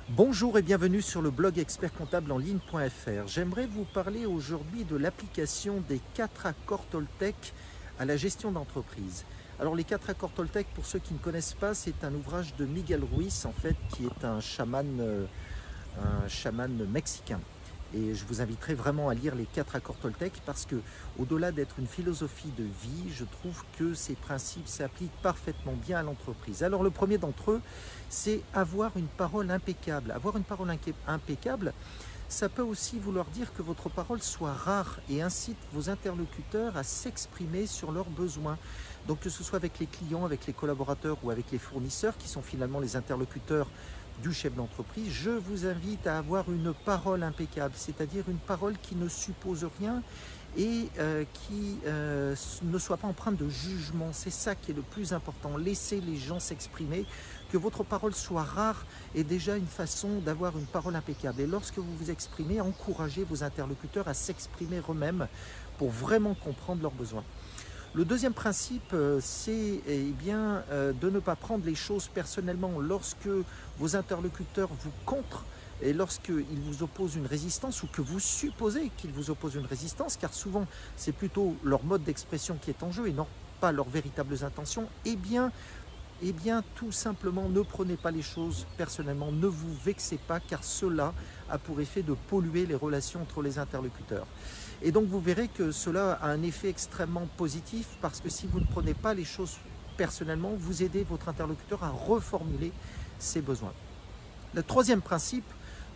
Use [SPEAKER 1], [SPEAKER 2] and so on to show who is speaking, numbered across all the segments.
[SPEAKER 1] Bonjour et bienvenue sur le blog expertcomptableenligne.fr. J'aimerais vous parler aujourd'hui de l'application des 4 accords Toltec à la gestion d'entreprise. Alors les 4 accords Toltec, pour ceux qui ne connaissent pas, c'est un ouvrage de Miguel Ruiz en fait, qui est un chaman mexicain. Et je vous inviterai vraiment à lire les 4 accords Toltec parce que, au-delà d'être une philosophie de vie, je trouve que ces principes s'appliquent parfaitement bien à l'entreprise. Alors le premier d'entre eux, c'est avoir une parole impeccable. Avoir une parole impeccable, ça peut aussi vouloir dire que votre parole soit rare et incite vos interlocuteurs à s'exprimer sur leurs besoins. Donc que ce soit avec les clients, avec les collaborateurs ou avec les fournisseurs qui sont finalement les interlocuteurs du chef d'entreprise, je vous invite à avoir une parole impeccable, c'est-à-dire une parole qui ne suppose rien et qui ne soit pas empreinte de jugement. C'est ça qui est le plus important. Laissez les gens s'exprimer, que votre parole soit rare est déjà une façon d'avoir une parole impeccable. Et lorsque vous vous exprimez, encouragez vos interlocuteurs à s'exprimer eux-mêmes pour vraiment comprendre leurs besoins. Le deuxième principe, c'est de ne pas prendre les choses personnellement. Lorsque vos interlocuteurs vous contrent et lorsqu'ils vous opposent une résistance ou que vous supposez qu'ils vous opposent une résistance, car souvent c'est plutôt leur mode d'expression qui est en jeu et non pas leurs véritables intentions, eh bien tout simplement ne prenez pas les choses personnellement, ne vous vexez pas car cela a pour effet de polluer les relations entre les interlocuteurs. Et donc vous verrez que cela a un effet extrêmement positif parce que si vous ne prenez pas les choses personnellement, vous aidez votre interlocuteur à reformuler ses besoins. Le troisième principe,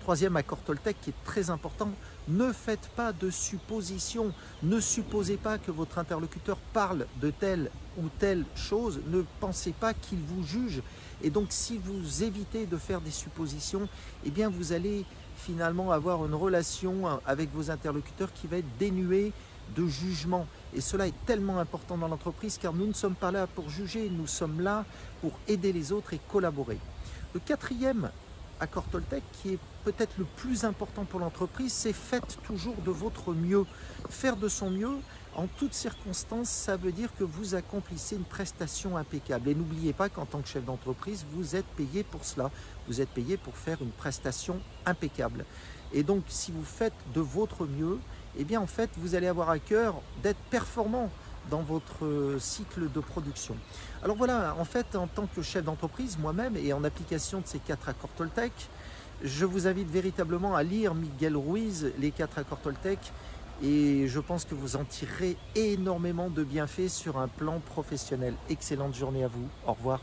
[SPEAKER 1] troisième accord Toltec qui est très important, ne faites pas de suppositions. Ne supposez pas que votre interlocuteur parle de telle ou telle chose. Ne pensez pas qu'il vous juge. Et donc si vous évitez de faire des suppositions, eh bien vous allez finalement avoir une relation avec vos interlocuteurs qui va être dénuée de jugement. Et cela est tellement important dans l'entreprise car nous ne sommes pas là pour juger, nous sommes là pour aider les autres et collaborer. Le quatrième accord Toltec qui est peut-être le plus important pour l'entreprise, c'est faites toujours de votre mieux. Faire de son mieux en toutes circonstances, ça veut dire que vous accomplissez une prestation impeccable. Et n'oubliez pas qu'en tant que chef d'entreprise, vous êtes payé pour cela. Vous êtes payé pour faire une prestation impeccable. Et donc, si vous faites de votre mieux, eh bien en fait, vous allez avoir à cœur d'être performant dans votre cycle de production. Alors voilà, en fait, en tant que chef d'entreprise, moi-même, et en application de ces 4 accords Toltec, je vous invite véritablement à lire Miguel Ruiz, les 4 accords Toltec, et je pense que vous en tirerez énormément de bienfaits sur un plan professionnel. Excellente journée à vous. Au revoir.